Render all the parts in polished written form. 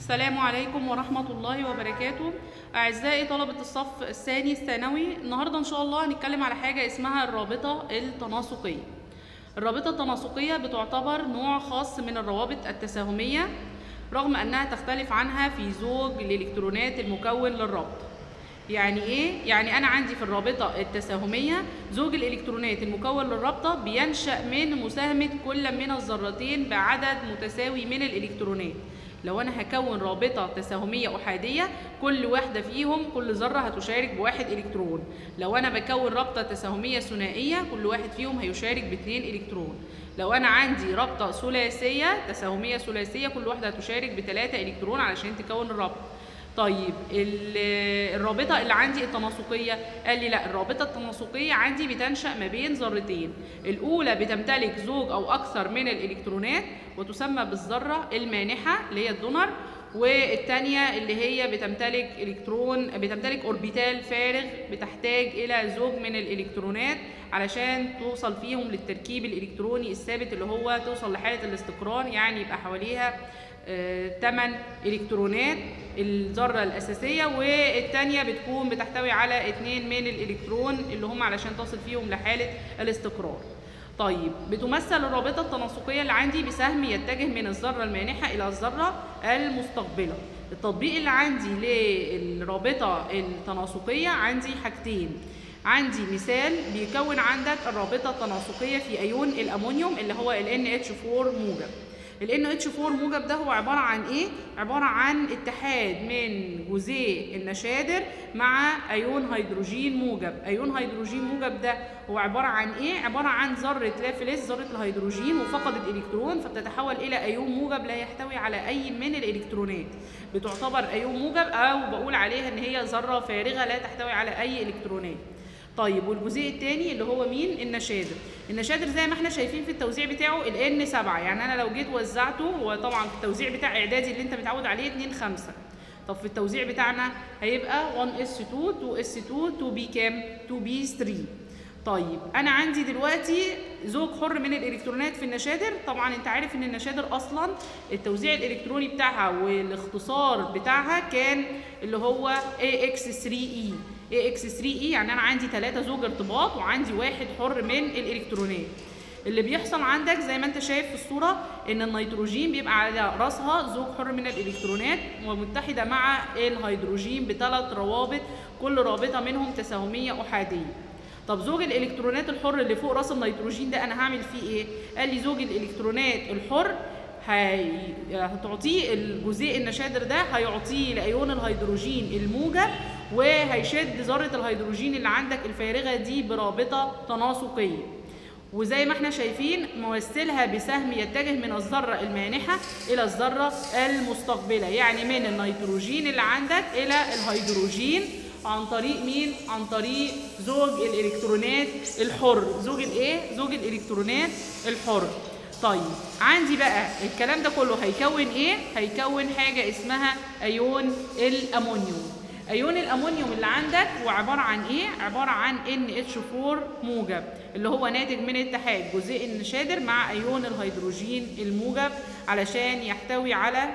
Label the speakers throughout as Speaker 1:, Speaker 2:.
Speaker 1: السلام عليكم ورحمة الله وبركاته. أعزائي طلبة الصف الثاني الثانوي، النهاردة إن شاء الله هنتكلم على حاجة اسمها الرابطة التناسقية. الرابطة التناسقية بتعتبر نوع خاص من الروابط التساهمية، رغم أنها تختلف عنها في زوج الإلكترونات المكون للرابطة. يعني إيه؟ يعني أنا عندي في الرابطة التساهمية زوج الإلكترونات المكون للرابطة بينشأ من مساهمة كل من الذرتين بعدد متساوي من الإلكترونات. لو أنا هكون رابطة تساهمية أحادية، كل واحدة فيهم كل ذرة هتشارك بواحد إلكترون. لو أنا بكون رابطة تساهمية ثنائية، كل واحد فيهم هيشارك ب2 إلكترون. لو أنا عندي رابطة ثلاثية تساهمية ثلاثية، كل واحدة هتشارك ب3 إلكترون علشان تكون الرابطة. طيب الرابطة اللي عندي التناسقية، قال لي لا، الرابطة التناسقية عندي بتنشأ ما بين ذرتين. الأولى بتمتلك زوج أو أكثر من الإلكترونات وتسمى بالذرة المانحة اللي هي الدونر، والثانية اللي هي بتمتلك أوربيتال فارغ بتحتاج إلى زوج من الإلكترونات علشان توصل فيهم للتركيب الإلكتروني الثابت اللي هو توصل لحالة الاستقرار، يعني يبقى حواليها 8 إلكترونات الذرة الأساسية، والثانية بتكون بتحتوي على 2 من الإلكترون اللي هم علشان تصل فيهم لحالة الاستقرار. طيب، بتمثل الرابطة التناسقية اللي عندي بسهم يتجه من الذرة المانحة إلى الذرة المستقبلة. التطبيق اللي عندي للرابطة التناسقية عندي حاجتين. عندي مثال بيكون عندك الرابطة التناسقية في أيون الأمونيوم اللي هو ال NH4 موجب. ال NH4 موجب ده هو عبارة عن إيه؟ عبارة عن اتحاد من جزيء النشادر مع أيون هيدروجين موجب. أيون هيدروجين موجب ده هو عبارة عن إيه؟ عبارة عن ذرة لا فلز، ذرة الهيدروجين وفقدت إلكترون، فبتتحول إلى أيون موجب لا يحتوي على أي من الإلكترونات. بتعتبر أيون موجب، أو بقول عليها إن هي ذرة فارغة لا تحتوي على أي إلكترونات. طيب، والجزيء الثاني اللي هو مين؟ النشادر. النشادر زي ما احنا شايفين في التوزيع بتاعه ال N7، يعني انا لو جيت وزعته، هو طبعا في التوزيع بتاع اعدادي اللي انت متعود عليه 2-5. طب في التوزيع بتاعنا هيبقى 1s2 2s2 2b كام؟ 2b3. طيب، انا عندي دلوقتي زوج حر من الالكترونات في النشادر. طبعا انت عارف ان النشادر اصلا التوزيع الالكتروني بتاعها والاختصار بتاعها كان اللي هو AX3E. AX3E يعني انا عندي 3 زوج ارتباط وعندي 1 حر من الالكترونات. اللي بيحصل عندك زي ما انت شايف في الصوره ان النيتروجين بيبقى على راسها زوج حر من الالكترونات ومتحده مع الهيدروجين ب3 روابط، كل رابطه منهم تساهميه احاديه. طب زوج الالكترونات الحر اللي فوق راس النيتروجين ده انا هعمل فيه ايه؟ قال لي زوج الالكترونات الحر هتعطيه الجزيء النشادر ده، هيعطيه لايون الهيدروجين الموجب، وهيشد ذرة الهيدروجين اللي عندك الفارغة دي برابطة تناسقية. وزي ما احنا شايفين ممثلها بسهم يتجه من الذرة المانحة إلى الذرة المستقبلة، يعني من النيتروجين اللي عندك إلى الهيدروجين عن طريق مين؟ عن طريق زوج الإلكترونات الحر. زوج الإيه؟ زوج الإلكترونات الحر. طيب، عندي بقى الكلام ده كله هيكون إيه؟ هيكون حاجة اسمها أيون الأمونيوم. أيون الأمونيوم اللي عندك هو عبارة عن إيه؟ عبارة عن NH4 موجب اللي هو ناتج من اتحاد جزيء النشادر مع أيون الهيدروجين الموجب علشان يحتوي على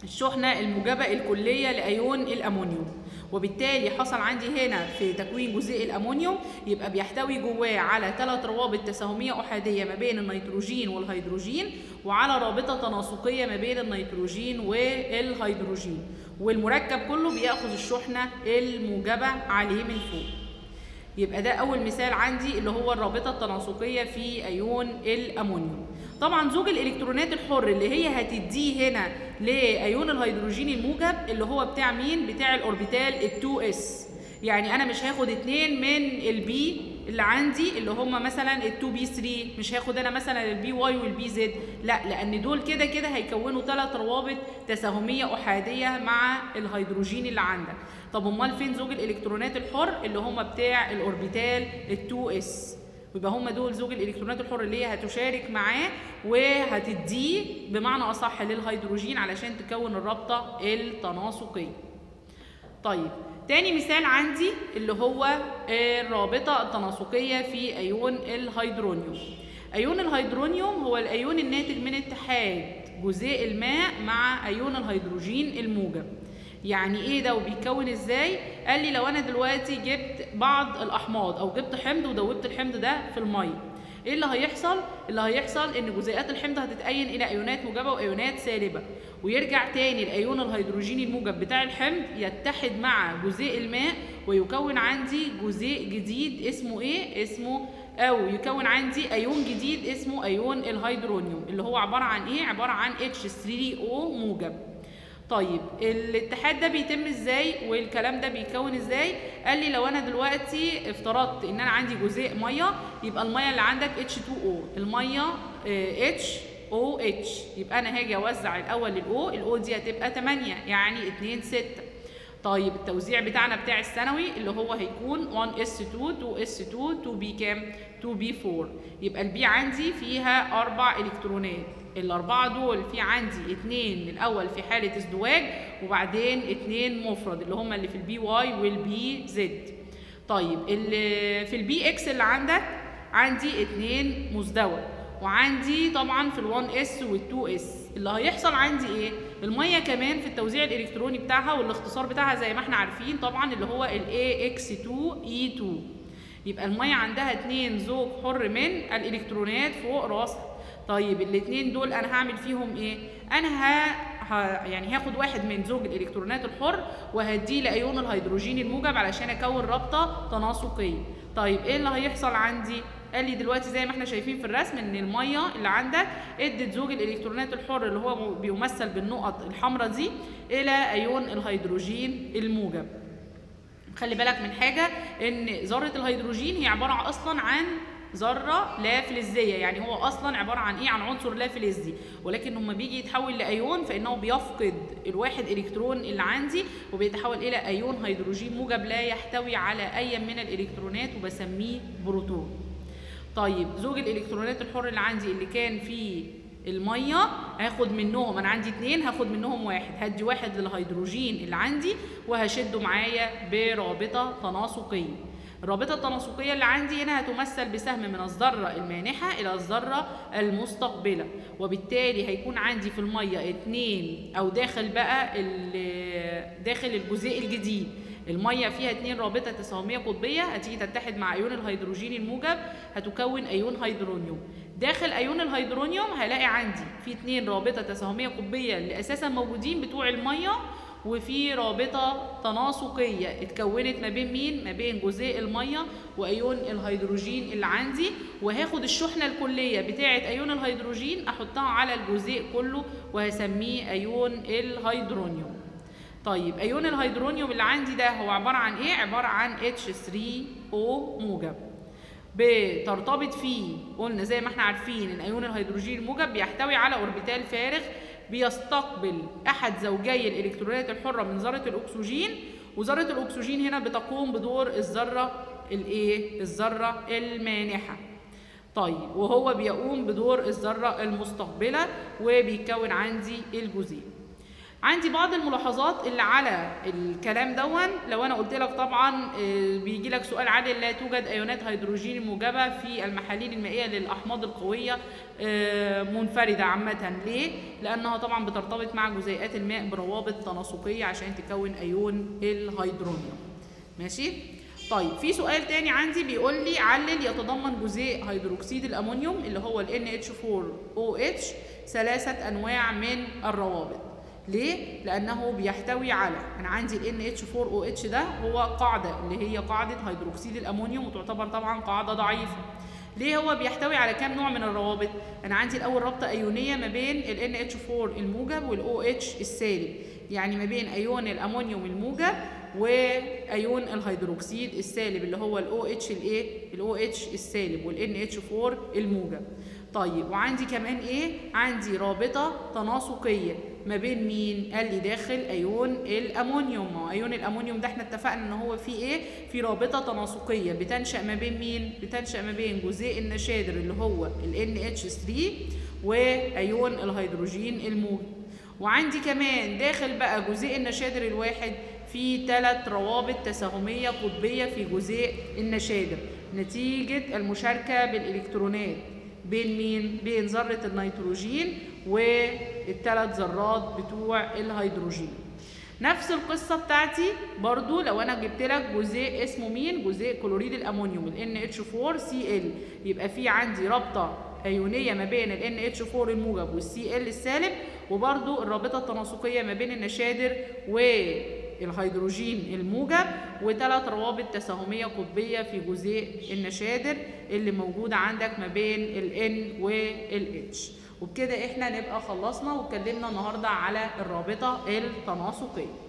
Speaker 1: الشحنة الموجبة الكلية لأيون الأمونيوم. وبالتالي حصل عندي هنا في تكوين جزيء الأمونيوم يبقى بيحتوي جواه على 3 روابط تساهمية أحادية ما بين النيتروجين والهيدروجين، وعلى رابطة تناسقية ما بين النيتروجين والهيدروجين، والمركب كله بياخذ الشحنة الموجبة عليه من فوق. يبقى ده أول مثال عندي اللي هو الرابطة التناسقية في أيون الأمونيوم. طبعا زوج الإلكترونات الحر اللي هي هتديه هنا لأيون الهيدروجين الموجب اللي هو بتاع مين؟ بتاع الأوربيتال ال2s. يعني أنا مش هاخد 2 من البي اللي عندي اللي هم مثلا ال2b3، مش هاخد أنا مثلا البي واي والبي زد، لا، لأن دول كده كده هيكونوا 3 روابط تساهمية أحادية مع الهيدروجين اللي عندك. طب أمال فين زوج الإلكترونات الحر اللي هم بتاع الأوربيتال ال2s؟ ويبقى هم دول زوج الإلكترونات الحر اللي هي هتشارك معاه وهتديه بمعنى أصح للهيدروجين علشان تكون الرابطة التناسقية. طيب، تاني مثال عندي اللي هو الرابطة التناسقية في أيون الهيدرونيوم. أيون الهيدرونيوم هو الأيون الناتج من اتحاد جزيء الماء مع ايون الهيدروجين الموجب. يعني ايه ده وبيتكون ازاي؟ قال لي لو انا دلوقتي جبت بعض الاحماض او جبت حمض ودوبت الحمض ده في الميه، ايه اللي هيحصل؟ اللي هيحصل ان جزيئات الحمض هتتأين الى ايونات موجبه وايونات سالبه، ويرجع تاني الايون الهيدروجيني الموجب بتاع الحمض يتحد مع جزيء الماء ويكون عندي جزيء جديد اسمه ايه؟ او يكون عندي ايون جديد اسمه ايون الهيدرونيوم، اللي هو عباره عن ايه؟ عباره عن H3O موجب. طيب الاتحاد ده بيتم ازاي والكلام ده بيتكون ازاي؟ قال لي لو انا دلوقتي افترضت ان انا عندي جزيء ميه، يبقى الميه اللي عندك H2O، الميه HOH، يبقى انا هاجي اوزع الاول الاو دي هتبقى 8 يعني 2 6. طيب التوزيع بتاعنا بتاع الثانوي اللي هو هيكون 1s2 2s2 2b كام؟ 2b4. يبقى البي عندي فيها 4 الكترونات، الاربعه دول في عندي 2 الاول في حاله ازدواج وبعدين 2 مفرد اللي هم اللي في البي واي والبي زد. طيب اللي في البي اكس اللي عندك عندي 2 مزدوج، وعندي طبعا في ال1 اس وال2 اس. اللي هيحصل عندي ايه؟ الميه كمان في التوزيع الالكتروني بتاعها والاختصار بتاعها زي ما احنا عارفين طبعا اللي هو ال AX2E2. يبقى الميه عندها 2 زوج حر من الالكترونات فوق راسها. طيب الاثنين دول انا هعمل فيهم ايه؟ انا يعني هاخد واحد من زوج الالكترونات الحر وهديه لايون الهيدروجين الموجب علشان اكون رابطه تناسقيه. طيب ايه اللي هيحصل عندي؟ قال لي دلوقتي زي ما احنا شايفين في الرسم ان الميه اللي عندك ادت زوج الالكترونات الحر اللي هو بيمثل بالنقط الحمراء دي الى ايون الهيدروجين الموجب. خلي بالك من حاجه، ان ذره الهيدروجين هي عباره اصلا عن ذره لا فلزيه، يعني هو اصلا عباره عن ايه؟ عن عنصر لا فلزي، ولكن لما بيجي يتحول لايون فانه بيفقد الواحد الكترون اللي عندي وبيتحول الى ايون هيدروجين موجب لا يحتوي على اي من الالكترونات وبسميه بروتون. طيب زوج الالكترونات الحر اللي عندي اللي كان في الميه هاخد منهم، انا عندي 2 هاخد منهم واحد، هدي واحد للهيدروجين اللي عندي وهشده معايا برابطه تناسقيه. الرابطه التناسقيه اللي عندي هنا هتمثل بسهم من الذره المانحه الى الذره المستقبله، وبالتالي هيكون عندي في الميه 2 او داخل بقى داخل الجزيء الجديد الميه فيها 2 رابطه تساهميه قطبيه هتيجي تتحد مع ايون الهيدروجين الموجب هتكون ايون هيدرونيوم. داخل ايون الهيدرونيوم هلاقي عندي في 2 رابطه تساهميه قطبيه اللي اساسا موجودين بتوع الميه، وفي رابطه تناسقيه اتكونت ما بين مين؟ ما بين جزيء الميه وايون الهيدروجين اللي عندي، وهاخد الشحنه الكليه بتاعه ايون الهيدروجين احطها على الجزيء كله وهسميه ايون الهيدرونيوم. طيب ايون الهيدرونيوم اللي عندي ده هو عباره عن ايه؟ عباره عن H3O موجب. بترتبط فيه قلنا زي ما احنا عارفين ان ايون الهيدروجين الموجب بيحتوي على اوربيتال فارغ بيستقبل احد زوجي الالكترونات الحره من ذره الاكسجين، وذره الاكسجين هنا بتقوم بدور الذره الايه؟ الذره المانحه. طيب وهو بيقوم بدور الذره المستقبله وبيكون عندي الجزيء. عندي بعض الملاحظات اللي على الكلام دون. لو انا قلت لك طبعا بيجي لك سؤال عن لا توجد ايونات هيدروجين موجبه في المحاليل المائيه للاحماض القويه منفرده عامه. ليه؟ لانها طبعا بترتبط مع جزيئات الماء بروابط تناسقيه عشان تكون ايون الهيدرونيوم. ماشي؟ طيب في سؤال تاني عندي بيقول لي علل يتضمن جزيء هيدروكسيد الامونيوم اللي هو ال NH4OH 3 انواع من الروابط. ليه؟ لأنه بيحتوي على، أنا عندي ال NH4OH ده هو قاعدة اللي هي قاعدة هيدروكسيد الأمونيوم وتعتبر طبعا قاعدة ضعيفة. ليه هو بيحتوي على كام نوع من الروابط؟ أنا عندي الأول رابطة أيونية ما بين ال NH4 الموجب وال OH السالب، يعني ما بين أيون الأمونيوم الموجب وأيون الهيدروكسيد السالب اللي هو ال OH الإيه؟ ال OH السالب وال NH4 الموجب. طيب وعندي كمان ايه؟ عندي رابطه تناسقيه ما بين مين؟ قال لي داخل ايون الامونيوم. وايون الامونيوم ده احنا اتفقنا ان هو فيه ايه؟ في رابطه تناسقيه بتنشا ما بين مين؟ بتنشا ما بين جزيء النشادر اللي هو ال NH3 وايون الهيدروجين الموجب. وعندي كمان داخل بقى جزيء النشادر الواحد في 3 روابط تساهميه قطبيه في جزيء النشادر نتيجه المشاركه بالالكترونات بين مين؟ بين ذرة النيتروجين والثلاث ذرات بتوع الهيدروجين. نفس القصه بتاعتي برضو لو انا جبت لك جزيء اسمه مين؟ جزيء كلوريد الامونيوم ال NH4Cl، يبقى في عندي رابطه ايونيه ما بين ال NH4 الموجب والCl السالب، وبرضو الرابطه التناسقيه ما بين النشادر والهيدروجين الموجب، وثلاث روابط تساهميه قطبيه في جزيء النشادر اللي موجوده عندك ما بين ال N وال H. وبكده احنا نبقى خلصنا واتكلمنا النهارده على الرابطه التناسقيه.